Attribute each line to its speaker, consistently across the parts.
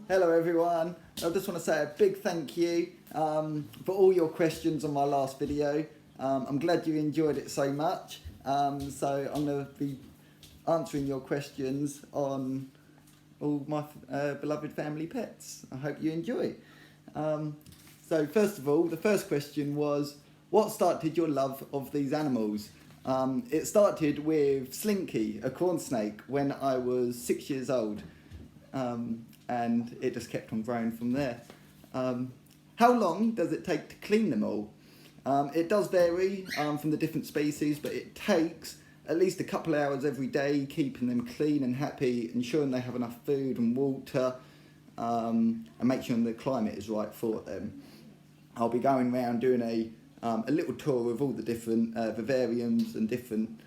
Speaker 1: Hello everyone. I just want to say a big thank you for all your questions on my last video. I'm glad you enjoyed it so much. So I'm going to be answering your questions on all my beloved family pets. I hope you enjoy. So first of all, the first question was, what started your love of these animals? It started with Slinky, a corn snake, when I was 6 years old. And it just kept on growing from there. How long does it take to clean them all? It does vary from the different species, but it takes at least a couple of hours every day, keeping them clean and happy, ensuring they have enough food and water, and make sure the climate is right for them. I'll be going around doing a little tour of all the different vivariums and different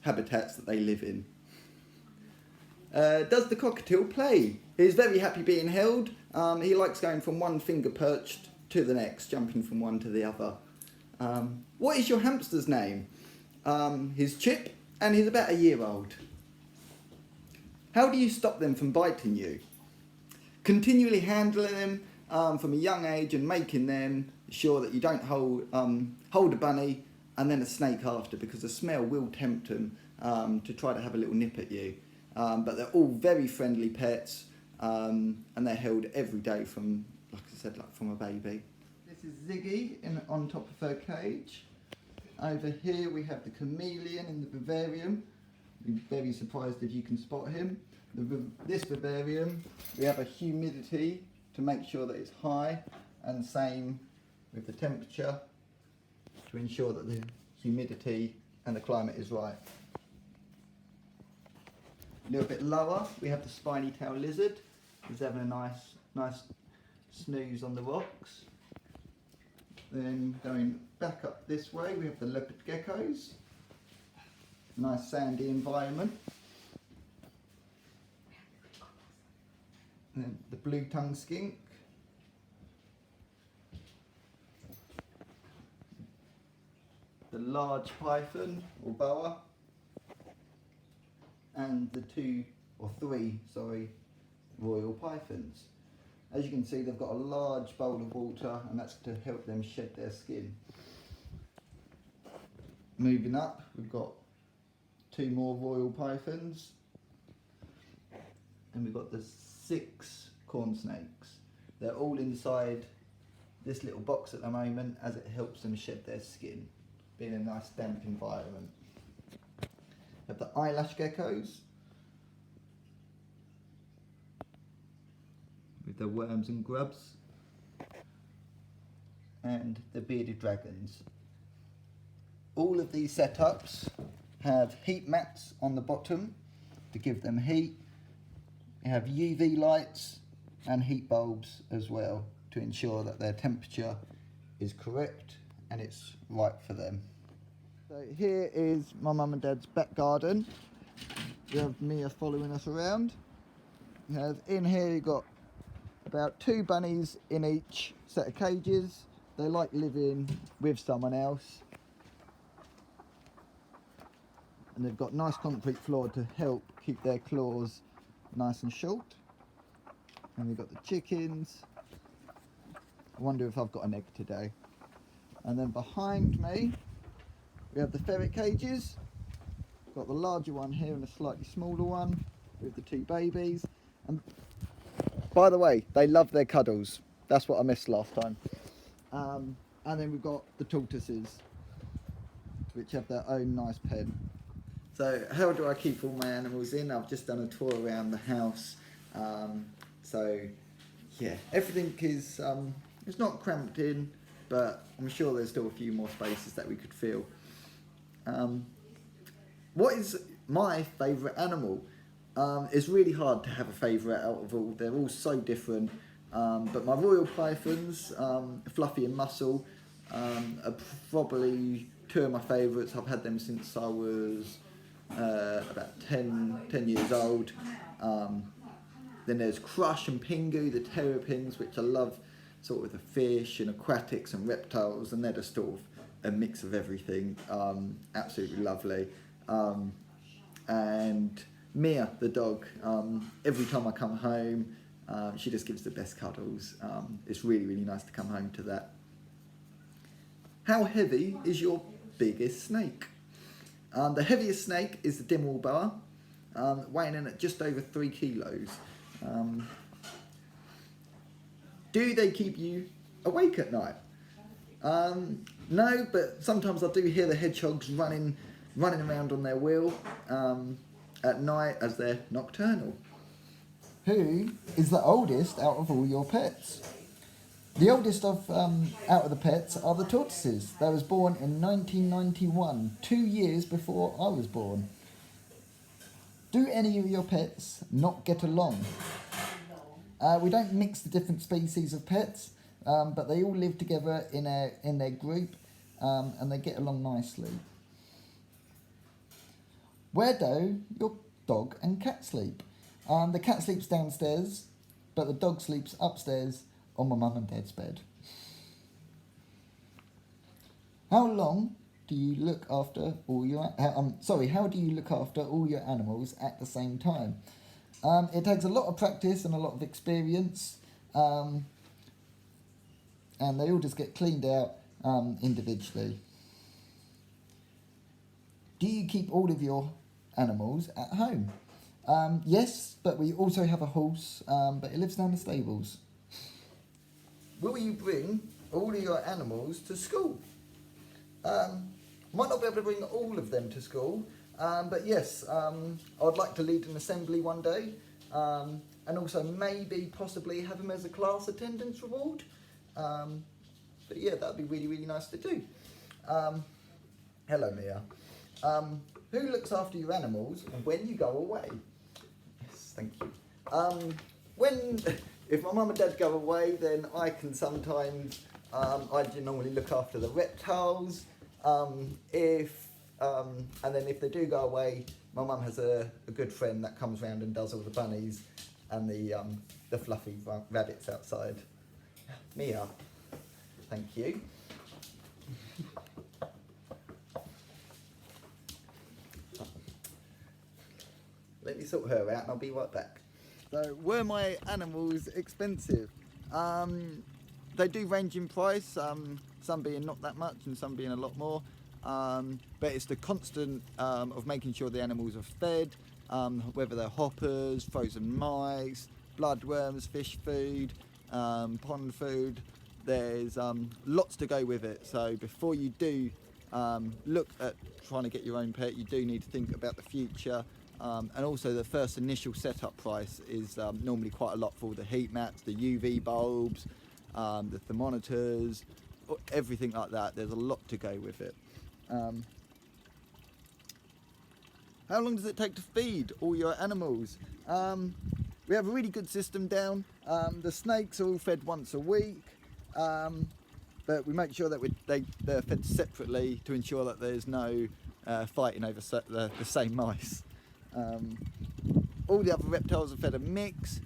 Speaker 1: habitats that they live in. Does the cockatiel play? He's very happy being held. He likes going from one finger perched to the next, jumping from one to the other. What is your hamster's name? He's Chip, and he's about a year old. How do you stop them from biting you? Continually handling them from a young age and making them sure that you don't hold a bunny and then a snake after, because the smell will tempt them to try to have a little nip at you. But they're all very friendly pets, and they're held every day from, like I said, like from a baby. This is Ziggy on top of her cage. Over here we have the chameleon in the vivarium. You'd be very surprised if you can spot him. This vivarium, we have a humidity to make sure that it's high, and same with the temperature to ensure that the humidity and the climate is right. A little bit lower, we have the spiny tail lizard. He's having a nice snooze on the rocks. Then going back up this way, we have the leopard geckos. Nice sandy environment. And then the blue tongue skink. The large python or boa. And the three royal pythons. As you can see, they've got a large bowl of water, and that's to help them shed their skin. Moving up, we've got 2 more royal pythons, and we've got the 6 corn snakes. They're all inside this little box at the moment, as it helps them shed their skin, being a nice damp environment. We have the eyelash geckos with the worms and grubs, and the bearded dragons. All of these setups have heat mats on the bottom to give them heat. You have UV lights and heat bulbs as well to ensure that their temperature is correct and it's right for them. So here is my mum and dad's back garden. We have Mia following us around. In here you've got about 2 bunnies in each set of cages. They like living with someone else. And they've got nice concrete floor to help keep their claws nice and short. And we've got the chickens. I wonder if I've got an egg today. And then behind me, we have the ferret cages. Got the larger one here and a slightly smaller one with the 2 babies. And by the way, they love their cuddles. That's what I missed last time. And then we've got the tortoises, which have their own nice pen. So how do I keep all my animals in? I've just done a tour around the house. So yeah, everything is it's not cramped in, but I'm sure there's still a few more spaces that we could fill. What is my favourite animal? It's really hard to have a favourite out of all. They're all so different. But my royal pythons, Fluffy and Muscle, are probably 2 of my favourites. I've had them since I was about 10 years old. Then there's Crush and Pingu, the terrapins, which I love, sort of the fish and aquatics and reptiles, and they're just sort of a mix of everything. Absolutely lovely. And Mia, the dog, every time I come home, She just gives the best cuddles. It's really, really nice to come home to that. How heavy is your biggest snake? The heaviest snake is the Dimwall boa, weighing in at just over 3 kilos. Do they keep you awake at night? No, but sometimes I do hear the hedgehogs running around on their wheel at night as they're nocturnal. Who is the oldest out of all your pets? The oldest out of the pets are the tortoises. They was born in 1991, 2 years before I was born. Do any of your pets not get along? We don't mix the different species of pets, but they all live together in their group, and they get along nicely. Where do your dog and cat sleep? The cat sleeps downstairs, but the dog sleeps upstairs on my mum and dad's bed. How do you look after all your animals at the same time? It takes a lot of practice and a lot of experience, and they all just get cleaned out individually. Do you keep all of your animals at home? Yes, but we also have a horse, but it lives down the stables. Will you bring all of your animals to school? Might not be able to bring all of them to school, but yes, I'd like to lead an assembly one day, and also maybe possibly have them as a class attendance reward. But yeah, that'd be really, really nice to do. Hello, Mia. Who looks after your animals when you go away? Yes, thank you. If my mum and dad go away, then I can sometimes, I normally look after the reptiles. And then if they do go away, my mum has a good friend that comes round and does all the bunnies and the fluffy rabbits outside. Mia, thank you. Let me sort her out and I'll be right back. So, were my animals expensive? They do range in price, some being not that much and some being a lot more. But it's the constant of making sure the animals are fed, whether they're hoppers, frozen mice, bloodworms, fish food, pond food. There's lots to go with it. So before you do look at trying to get your own pet, you do need to think about the future. And also the first initial setup price is normally quite a lot for all the heat mats, the UV bulbs, the thermometers, everything like that. There's a lot to go with it. How long does it take to feed all your animals? We have a really good system down. The snakes are all fed once a week, but we make sure that they're fed separately to ensure that there's no fighting over the same mice. All the other reptiles are fed a mix.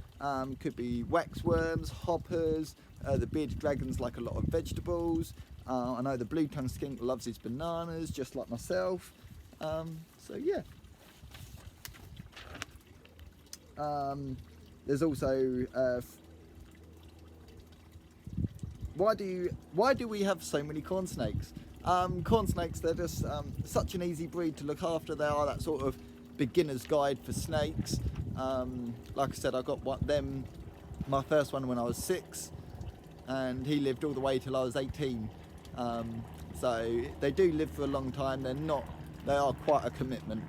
Speaker 1: Could be waxworms, hoppers, the bearded dragons like a lot of vegetables. I know the blue-tongued skink loves his bananas, just like myself. So yeah. There's also why do we have so many corn snakes? Corn snakes, they're just such an easy breed to look after. They are that sort of beginner's guide for snakes. Like I said, I got my first one when I was 6, and he lived all the way till I was 18. So they do live for a long time. They are quite a commitment.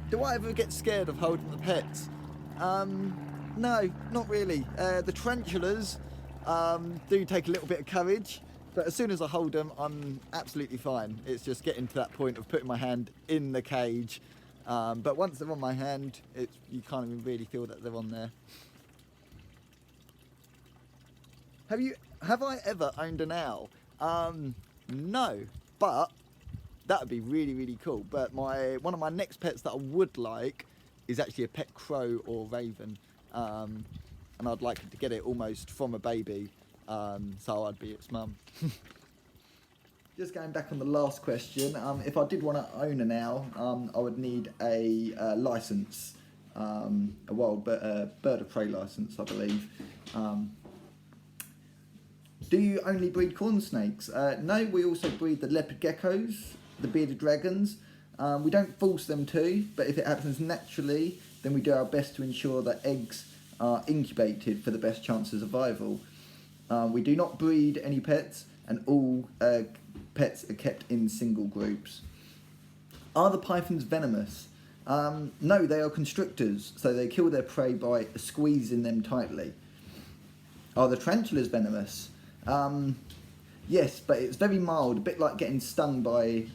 Speaker 1: Do I ever get scared of holding the pets? No, not really. The tarantulas do take a little bit of courage, but as soon as I hold them, I'm absolutely fine. It's just getting to that point of putting my hand in the cage. But once they're on my hand, you can't even really feel that they're on there. Have I ever owned an owl? No, but that would be really, really cool. But one of my next pets that I would like is actually a pet crow or raven. And I'd like to get it almost from a baby, so I'd be its mum. Just going back on the last question, if I did want to own an owl, I would need a licence a wild bird of prey license, I believe. Do you only breed corn snakes? No, we also breed the leopard geckos, the bearded dragons. We don't force them to, but if it happens naturally, then we do our best to ensure that eggs are incubated for the best chance of survival. We do not breed any pets, and all pets are kept in single groups. Are the pythons venomous? No, they are constrictors, so they kill their prey by squeezing them tightly. Are the tarantulas venomous? Yes, but it's very mild, a bit like getting stung by,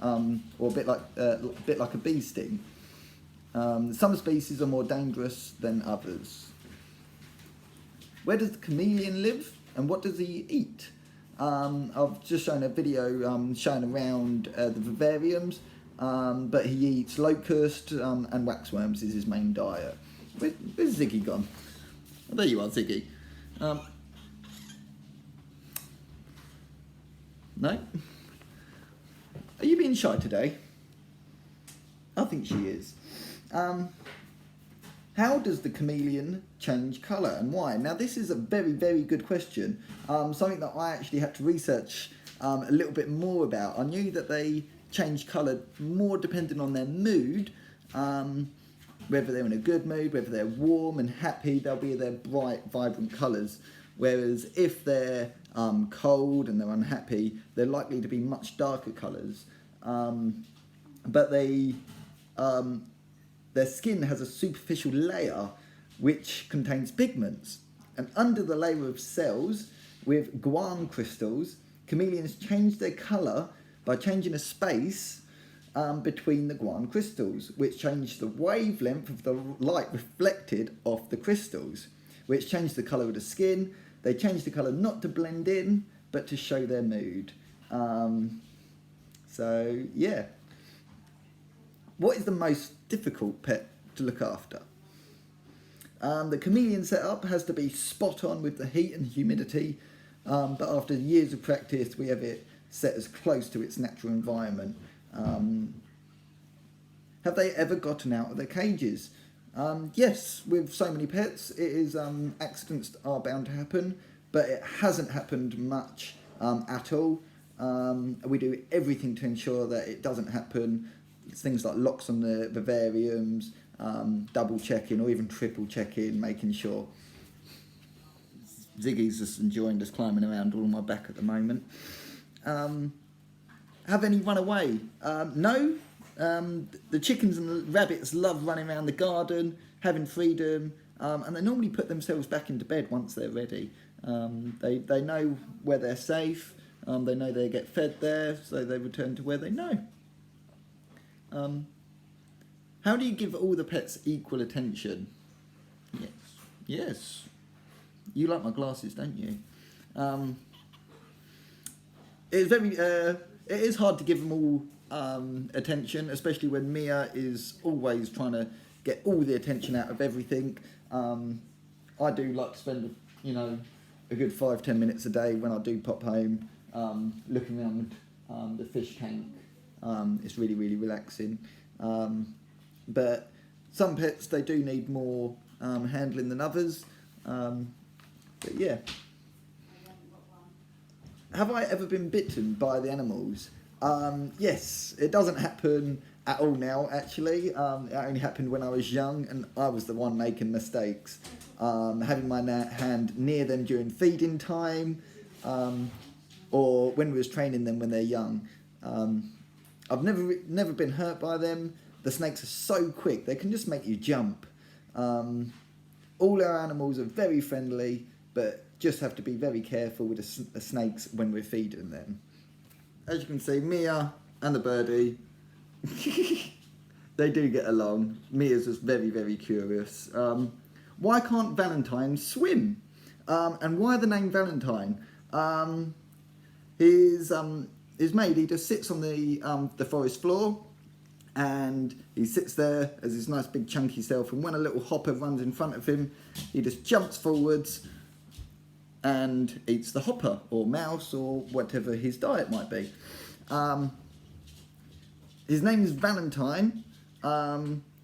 Speaker 1: or a bit like a bee sting. Some species are more dangerous than others. Where does the chameleon live, and what does he eat? I've just shown a video showing around the vivariums, but he eats locust and waxworms is his main diet. Where's Ziggy gone? Oh, there you are, Ziggy. No? Are you being shy today? I think she is. How does the chameleon change colour and why? Now this is a very, very good question. Something that I actually had to research a little bit more about. I knew that they change colour more depending on their mood. Whether they're in a good mood, whether they're warm and happy, they'll be their bright, vibrant colours. Whereas if they're cold and they're unhappy, they're likely to be much darker colours. But their skin has a superficial layer which contains pigments. And under the layer of cells with guan crystals, chameleons change their colour by changing a space between the guan crystals, which change the wavelength of the light reflected off the crystals, which change the colour of the skin. They change the colour not to blend in, but to show their mood. So, yeah. What is the most difficult pet to look after? The chameleon setup has to be spot on with the heat and humidity, but after years of practice, we have it set as close to its natural environment. Have they ever gotten out of their cages? Yes, with so many pets, it is accidents are bound to happen, but it hasn't happened much at all. We do everything to ensure that it doesn't happen. It's things like locks on the vivariums, double checking or even triple checking, making sure. Ziggy's just enjoying just climbing around all on my back at the moment. Have any run away? No. The chickens and the rabbits love running around the garden, having freedom, and they normally put themselves back into bed once they're ready. They know where they're safe, they know they get fed there, so they return to where they know. How do you give all the pets equal attention? Yes. Yes. You like my glasses, don't you? It is hard to give them all attention, especially when Mia is always trying to get all the attention out of everything. I do like to spend, a good 5-10 minutes a day when I do pop home, looking around the fish tank. It's really, really relaxing. But some pets, they do need more handling than others. But yeah. Have I ever been bitten by the animals? Yes, it doesn't happen at all now, actually. It only happened when I was young and I was the one making mistakes. Having my hand near them during feeding time, or when we was training them when they're young. I've never been hurt by them. The snakes are so quick, they can just make you jump. All our animals are very friendly, but just have to be very careful with the snakes when we're feeding them. As you can see, Mia and the birdie, they do get along. Mia's just very, very curious. Why can't Valentine swim? And why the name Valentine? His mate, he just sits on the forest floor, and he sits there as his nice big chunky self, and when a little hopper runs in front of him, he just jumps forwards and eats the hopper or mouse or whatever his diet might be. His name is Valentine.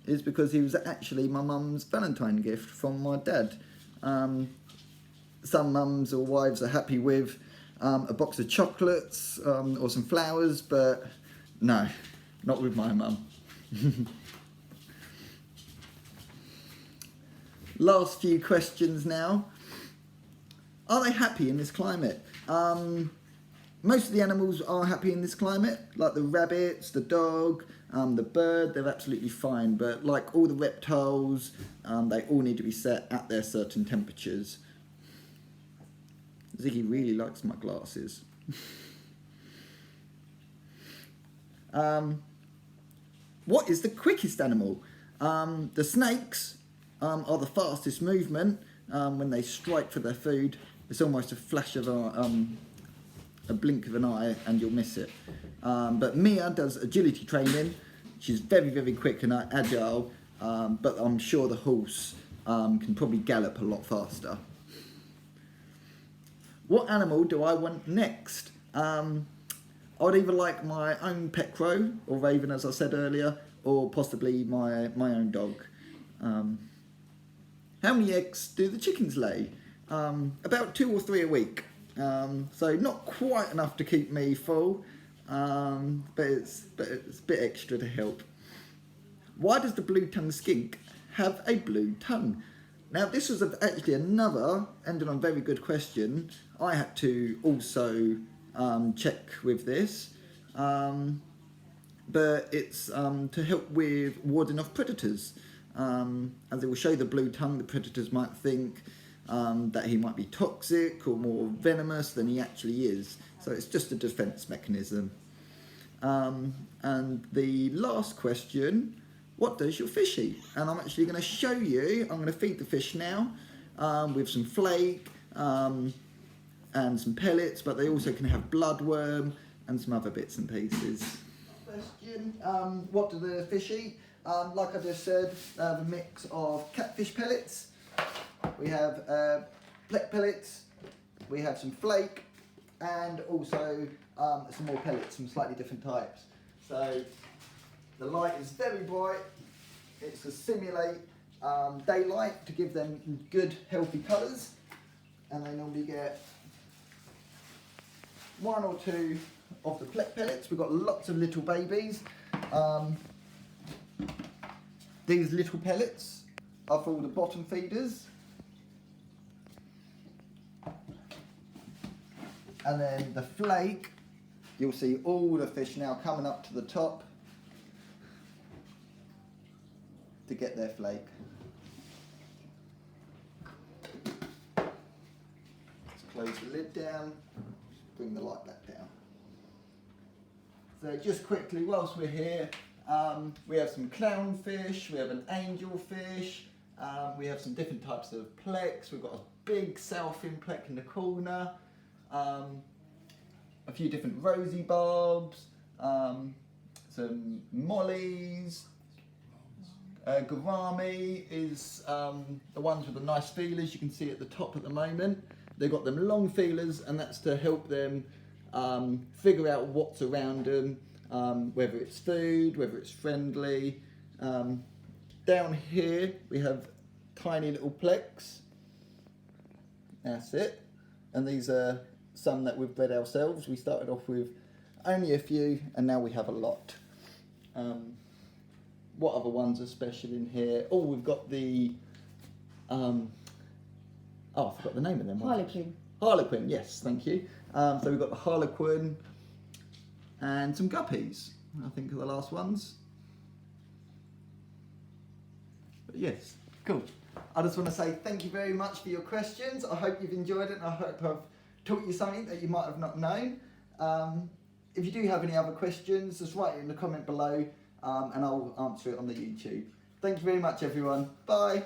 Speaker 1: is because he was actually my mum's Valentine gift from my dad. Some mums or wives are happy with a box of chocolates or some flowers, but no, not with my mum. Last few questions now. Are they happy in this climate? Most of the animals are happy in this climate, like the rabbits, the dog, the bird, they're absolutely fine. But like all the reptiles, they all need to be set at their certain temperatures. Ziggy really likes my glasses. What is the quickest animal? The snakes are the fastest movement. When they strike for their food, it's almost a flash of a blink of an eye and you'll miss it. But Mia does agility training. She's very, very quick and agile, but I'm sure the horse can probably gallop a lot faster. What animal do I want next? I would either like my own pet crow or raven, as I said earlier, or possibly my own dog. How many eggs do the chickens lay? About 2 or 3 a week. So not quite enough to keep me full, but it's a bit extra to help. Why does the blue-tongued skink have a blue tongue? Now this was actually another, ending on a very good question. I had to also check with this, but it's to help with warding off predators. As it will show the blue tongue, the predators might think that he might be toxic or more venomous than he actually is. So it's just a defence mechanism. And the last question, what does your fish eat? And I'm actually going to show you, I'm going to feed the fish now with some flake and some pellets, but they also can have bloodworm and some other bits and pieces. Question, what do the fish eat? Like I just said, they have a mix of catfish pellets, we have pleck pellets, we have some flake, and also some more pellets, some slightly different types. So the light is very bright, it's to simulate daylight to give them good healthy colours, and they normally get 1 or 2 of the pleck pellets. We've got lots of little babies. These little pellets are for all the bottom feeders. And then the flake, you'll see all the fish now coming up to the top to get their flake. Let's close the lid down, bring the light back down. So just quickly, whilst we're here, we have some clownfish, we have an angelfish, we have some different types of plex. We've got a big sailfin pleck in the corner, a few different rosy barbs, some mollies. Gourami is the ones with the nice feelers you can see at the top at the moment. They've got them long feelers, and that's to help them figure out what's around them, whether it's food, whether it's friendly. Down here we have tiny little plex. That's it. And these are some that we've bred ourselves. We started off with only a few, and now we have a lot. What other ones are special in here? Oh, we've got the I forgot the name of them.
Speaker 2: Harlequin.
Speaker 1: Harlequin, yes, thank you. So we've got the Harlequin and some guppies, I think are the last ones. But yes, cool. I just want to say thank you very much for your questions. I hope you've enjoyed it, and I hope I've taught you something that you might have not known. If you do have any other questions, just write it in the comment below, and I'll answer it on the YouTube. Thank you very much, everyone. Bye.